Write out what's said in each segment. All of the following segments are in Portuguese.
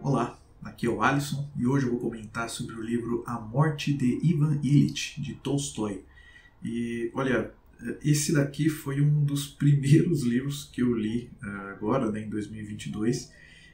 Olá, aqui é o Alisson e hoje eu vou comentar sobre o livro A Morte de Ivan Ilitch, de Tolstói. E olha, esse daqui foi um dos primeiros livros que eu li agora, em 2022,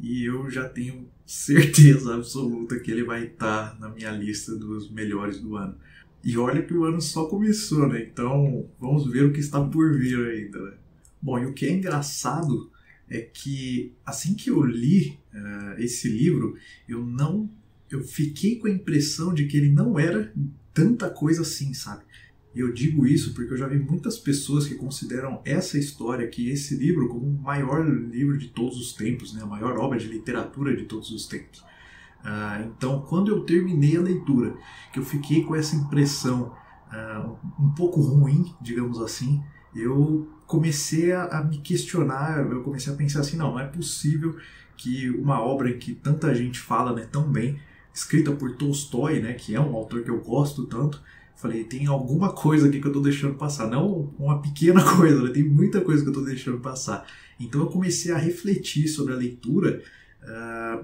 e eu já tenho certeza absoluta que ele vai estar na minha lista dos melhores do ano. E olha que o ano só começou, né? Então vamos ver o que está por vir ainda, né? Bom, e o que é engraçado é que assim que eu li esse livro, eu fiquei com a impressão de que ele não era tanta coisa assim, sabe? E eu digo isso porque eu já vi muitas pessoas que consideram essa história aqui, esse livro, como o maior livro de todos os tempos, né? A maior obra de literatura de todos os tempos. Então, quando eu terminei a leitura, que eu fiquei com essa impressão um pouco ruim, digamos assim, eu comecei a me questionar, eu comecei a pensar assim, não é possível que uma obra em que tanta gente fala, né, tão bem, escrita por Tolstói, né, que é um autor que eu gosto tanto, falei, tem alguma coisa aqui que eu estou deixando passar, não uma pequena coisa, né, tem muita coisa que eu estou deixando passar. Então eu comecei a refletir sobre a leitura,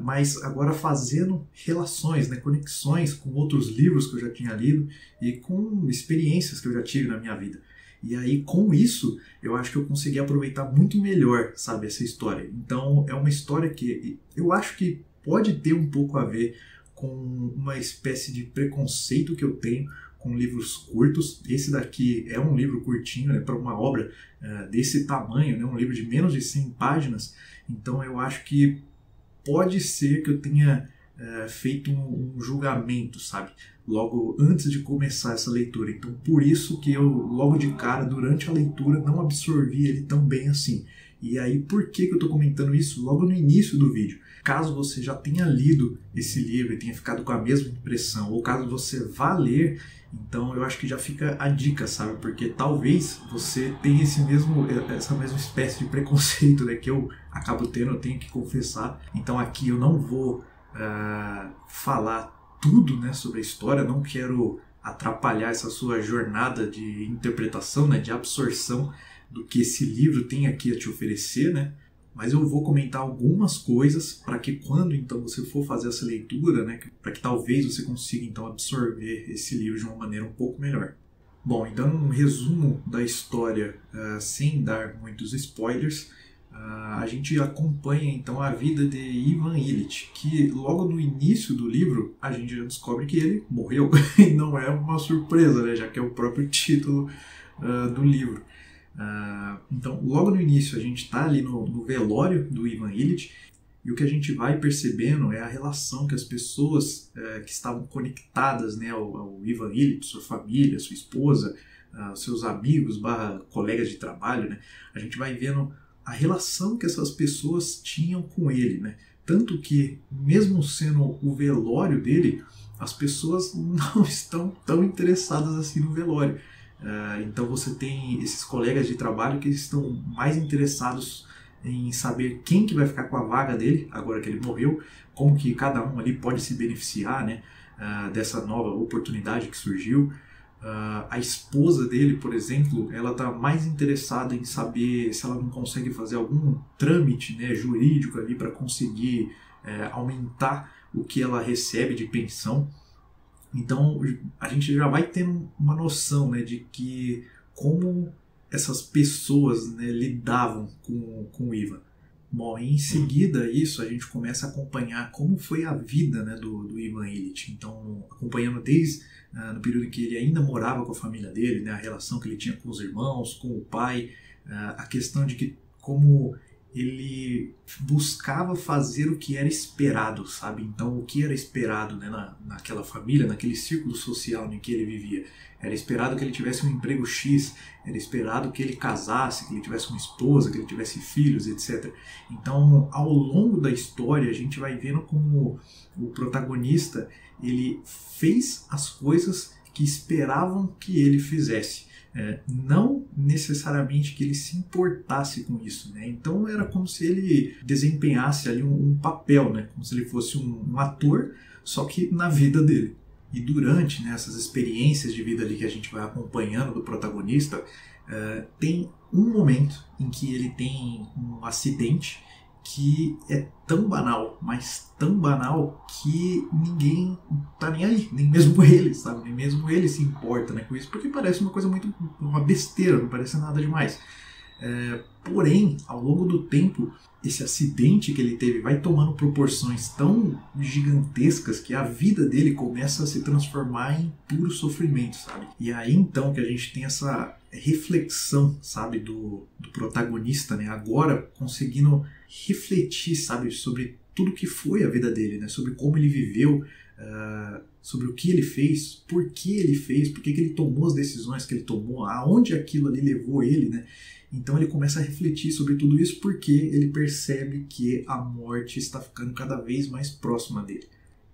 mas agora fazendo relações, né, conexões com outros livros que eu já tinha lido e com experiências que eu já tive na minha vida. E aí, com isso, eu acho que eu consegui aproveitar muito melhor, sabe, essa história. Então, é uma história que eu acho que pode ter um pouco a ver com uma espécie de preconceito que eu tenho com livros curtos. Esse daqui é um livro curtinho, né, para uma obra desse tamanho, né, um livro de menos de 100 páginas. Então, eu acho que pode ser que eu tenha feito um julgamento, sabe? Logo antes de começar essa leitura. Então, por isso que eu, logo de cara, durante a leitura, não absorvi ele tão bem assim. E aí, por que eu estou comentando isso logo no início do vídeo? Caso você já tenha lido esse livro e tenha ficado com a mesma impressão, ou caso você vá ler, então eu acho que já fica a dica, sabe? Porque talvez você tenha essa mesma espécie de preconceito, né, que eu acabo tendo, eu tenho que confessar. Então aqui eu não vou falar tudo, né, sobre a história, não quero atrapalhar essa sua jornada de interpretação, né, de absorção do que esse livro tem aqui a te oferecer, né? Mas eu vou comentar algumas coisas para que quando então você for fazer essa leitura, né, para que talvez você consiga então absorver esse livro de uma maneira um pouco melhor. Bom, e dando um resumo da história sem dar muitos spoilers, a gente acompanha então a vida de Ivan Ilitch, que logo no início do livro a gente já descobre que ele morreu. E não é uma surpresa, né, já que é o próprio título do livro. Então, logo no início, a gente está ali no velório do Ivan Ilitch, e o que a gente vai percebendo é a relação que as pessoas que estavam conectadas, né, ao Ivan Ilitch, sua família, sua esposa, seus amigos, colegas de trabalho, né, a gente vai vendo a relação que essas pessoas tinham com ele, né, tanto que, mesmo sendo o velório dele, as pessoas não estão tão interessadas assim no velório. Então você tem esses colegas de trabalho que estão mais interessados em saber quem que vai ficar com a vaga dele, agora que ele morreu, como que cada um ali pode se beneficiar, né, dessa nova oportunidade que surgiu. A esposa dele, por exemplo, ela está mais interessada em saber se ela não consegue fazer algum trâmite, né, jurídico ali para conseguir aumentar o que ela recebe de pensão. Então a gente já vai tendo uma noção, né, de que como essas pessoas, né, lidavam com o Ivan. Bom, em seguida isso a gente começa a acompanhar como foi a vida, né, do Ivan Ilitch. Então acompanhando desde no período em que ele ainda morava com a família dele, né, a relação que ele tinha com os irmãos, com o pai, a questão de que como ele buscava fazer o que era esperado, sabe? Então, o que era esperado, né, naquela família, naquele círculo social em que ele vivia? Era esperado que ele tivesse um emprego X, era esperado que ele casasse, que ele tivesse uma esposa, que ele tivesse filhos, etc. Então, ao longo da história, a gente vai vendo como o protagonista ele fez as coisas que esperavam que ele fizesse. Não necessariamente que ele se importasse com isso, né? Então era como se ele desempenhasse ali um papel, né? Como se ele fosse um ator, só que na vida dele. E durante, né, essas experiências de vida ali que a gente vai acompanhando do protagonista, tem um momento em que ele tem um acidente que é tão banal, mas tão banal que ninguém tá nem aí, nem mesmo ele, sabe? Nem mesmo ele se importa, né, com isso, porque parece uma coisa muito, uma besteira, não parece nada demais. Porém, ao longo do tempo, esse acidente que ele teve vai tomando proporções tão gigantescas que a vida dele começa a se transformar em puro sofrimento, sabe? E aí então que a gente tem essa reflexão, sabe, do protagonista, né? Agora conseguindo refletir, sabe, sobre tudo que foi a vida dele, né? Sobre como ele viveu, sobre o que ele fez, por que ele fez, por que ele tomou as decisões que ele tomou, aonde aquilo ali levou ele, né? Então ele começa a refletir sobre tudo isso porque ele percebe que a morte está ficando cada vez mais próxima dele.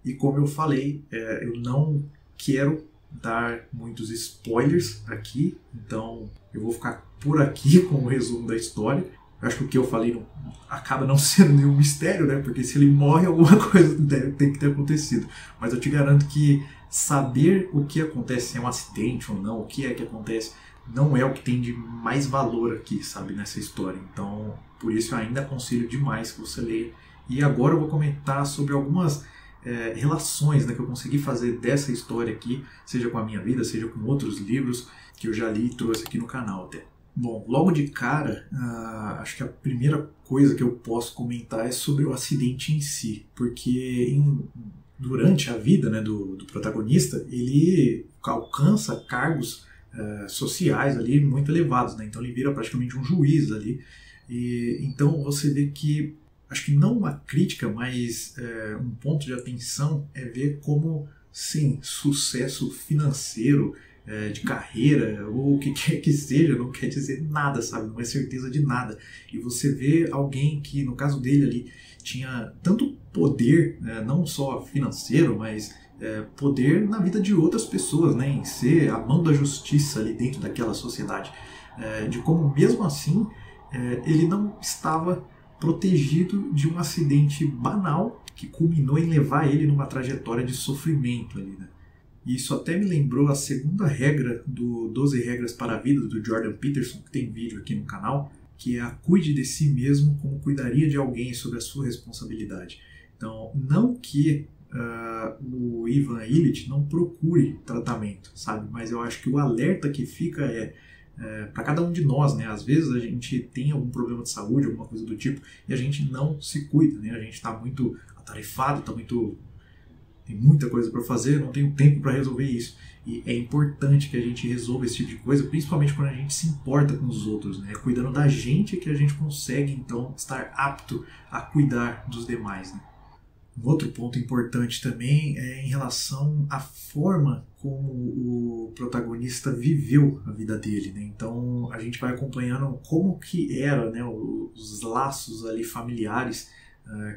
E como eu falei, eu não quero dar muitos spoilers aqui, então eu vou ficar por aqui com o resumo da história. Eu acho que o que eu falei acaba não sendo nenhum mistério, né? Porque se ele morre, alguma coisa tem que ter acontecido. Mas eu te garanto que saber o que acontece, se é um acidente ou não, o que é que acontece, não é o que tem de mais valor aqui, sabe, nessa história. Então, por isso eu ainda aconselho demais que você leia. E agora eu vou comentar sobre algumas relações, né, que eu consegui fazer dessa história aqui, seja com a minha vida, seja com outros livros que eu já li e trouxe aqui no canal até. Bom, logo de cara, acho que a primeira coisa que eu posso comentar é sobre o acidente em si, porque durante a vida, né, do protagonista, ele alcança cargos sociais ali muito elevados, né? Então ele vira praticamente um juiz ali. E então você vê que, acho que não uma crítica, mas um ponto de atenção é ver como, sim, sucesso financeiro, de carreira, ou o que quer que seja, não quer dizer nada, sabe? Não é certeza de nada. E você vê alguém que, no caso dele ali, tinha tanto poder, não só financeiro, mas poder na vida de outras pessoas, né? Em ser a mão da justiça ali dentro daquela sociedade. De como, mesmo assim, ele não estava protegido de um acidente banal que culminou em levar ele numa trajetória de sofrimento ali, né? E isso até me lembrou a segunda regra do 12 Regras para a Vida, do Jordan Peterson, que tem vídeo aqui no canal, que é a cuide de si mesmo como cuidaria de alguém sob a sua responsabilidade. Então, não que o Ivan Illich não procure tratamento, sabe? Mas eu acho que o alerta que fica para cada um de nós, né? Às vezes a gente tem algum problema de saúde, alguma coisa do tipo, e a gente não se cuida, né? A gente está muito atarefado, tem muita coisa para fazer, não tenho tempo para resolver isso. E é importante que a gente resolva esse tipo de coisa, principalmente quando a gente se importa com os outros, né? Cuidando da gente que a gente consegue, então, estar apto a cuidar dos demais, né? Um outro ponto importante também é em relação à forma como o protagonista viveu a vida dele, né? Então a gente vai acompanhando como que era, né, os laços ali familiares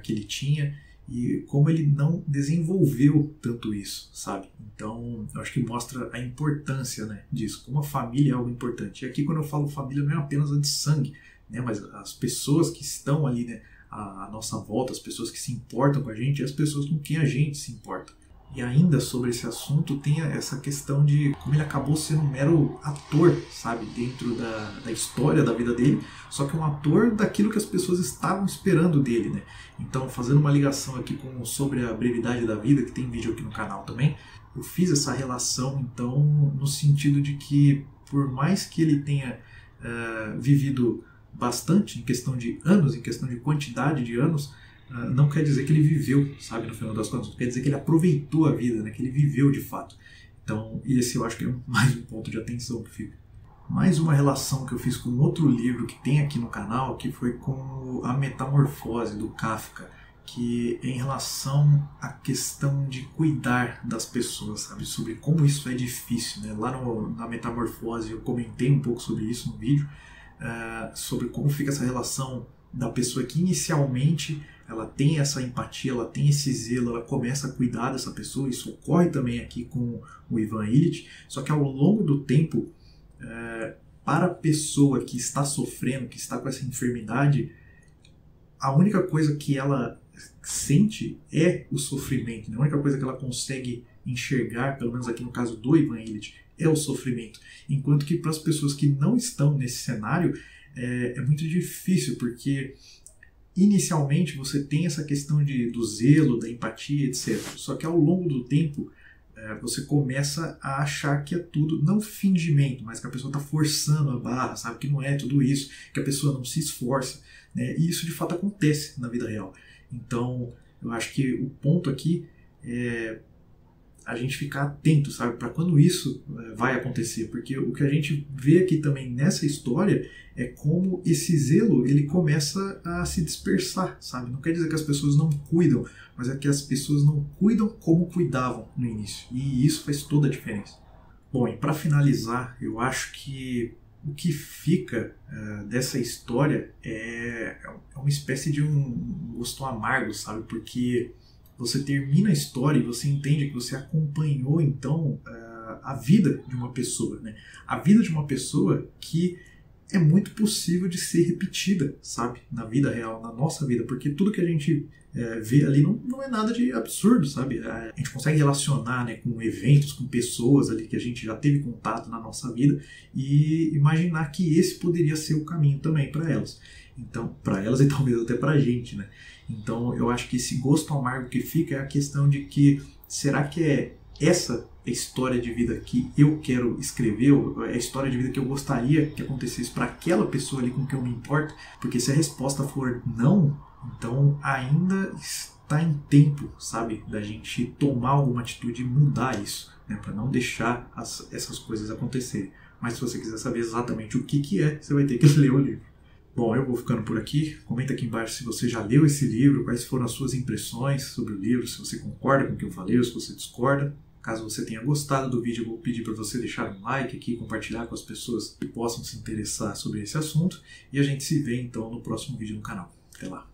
que ele tinha e como ele não desenvolveu tanto isso, sabe? Então eu acho que mostra a importância, né, disso, como a família é algo importante. E aqui quando eu falo família não é apenas a de sangue, né, mas as pessoas que estão ali, né, à nossa volta, as pessoas que se importam com a gente e as pessoas com quem a gente se importa. E ainda sobre esse assunto tem essa questão de como ele acabou sendo um mero ator, sabe, dentro da história da vida dele, só que um ator daquilo que as pessoas estavam esperando dele, né? Então, fazendo uma ligação aqui sobre a brevidade da vida, que tem vídeo aqui no canal também, eu fiz essa relação, então, no sentido de que, por mais que ele tenha vivido bastante em questão de anos, em questão de quantidade de anos, não quer dizer que ele viveu, sabe, no final das contas, não quer dizer que ele aproveitou a vida, né, que ele viveu de fato. Então, esse eu acho que é mais um ponto de atenção que fica. Mais uma relação que eu fiz com outro livro que tem aqui no canal, que foi com A Metamorfose, do Kafka, que é em relação à questão de cuidar das pessoas, sabe, sobre como isso é difícil, né? Lá na Metamorfose eu comentei um pouco sobre isso no vídeo, sobre como fica essa relação da pessoa que inicialmente ela tem essa empatia, ela tem esse zelo, ela começa a cuidar dessa pessoa. Isso ocorre também aqui com o Ivan Illich, só que ao longo do tempo, para a pessoa que está sofrendo, que está com essa enfermidade, a única coisa que ela sente é o sofrimento, né? A única coisa que ela consegue enxergar, pelo menos aqui no caso do Ivan Illich, é o sofrimento. Enquanto que para as pessoas que não estão nesse cenário, é muito difícil, porque inicialmente você tem essa questão do zelo, da empatia, etc. Só que ao longo do tempo você começa a achar que é tudo, não fingimento, mas que a pessoa está forçando a barra, sabe? Que não é tudo isso, que a pessoa não se esforça, né? E isso de fato acontece na vida real. Então, eu acho que o ponto aqui é a gente ficar atento, sabe? Para quando isso vai acontecer. Porque o que a gente vê aqui também nessa história é como esse zelo ele começa a se dispersar, sabe? Não quer dizer que as pessoas não cuidam, mas é que as pessoas não cuidam como cuidavam no início. E isso faz toda a diferença. Bom, e para finalizar, eu acho que o que fica dessa história é uma espécie de um gosto amargo, sabe? Porque você termina a história e você entende que você acompanhou, então, a vida de uma pessoa, né? A vida de uma pessoa que é muito possível de ser repetida, sabe? Na vida real, na nossa vida, porque tudo que a gente vê ali não é nada de absurdo, sabe? A gente consegue relacionar, né, com eventos, com pessoas ali que a gente já teve contato na nossa vida e imaginar que esse poderia ser o caminho também para elas. Então, para elas e talvez até para a gente, né? Então, eu acho que esse gosto amargo que fica é a questão de que será que é essa a história de vida que eu quero escrever, ou é a história de vida que eu gostaria que acontecesse para aquela pessoa ali com quem eu me importo? Porque se a resposta for não, então ainda está em tempo, sabe, da gente tomar alguma atitude e mudar isso, né, para não deixar essas coisas acontecerem. Mas se você quiser saber exatamente o que é, você vai ter que ler o livro. Bom, eu vou ficando por aqui. Comenta aqui embaixo se você já leu esse livro, quais foram as suas impressões sobre o livro, se você concorda com o que eu falei ou se você discorda. Caso você tenha gostado do vídeo, eu vou pedir para você deixar um like aqui, compartilhar com as pessoas que possam se interessar sobre esse assunto. E a gente se vê então no próximo vídeo no canal. Até lá!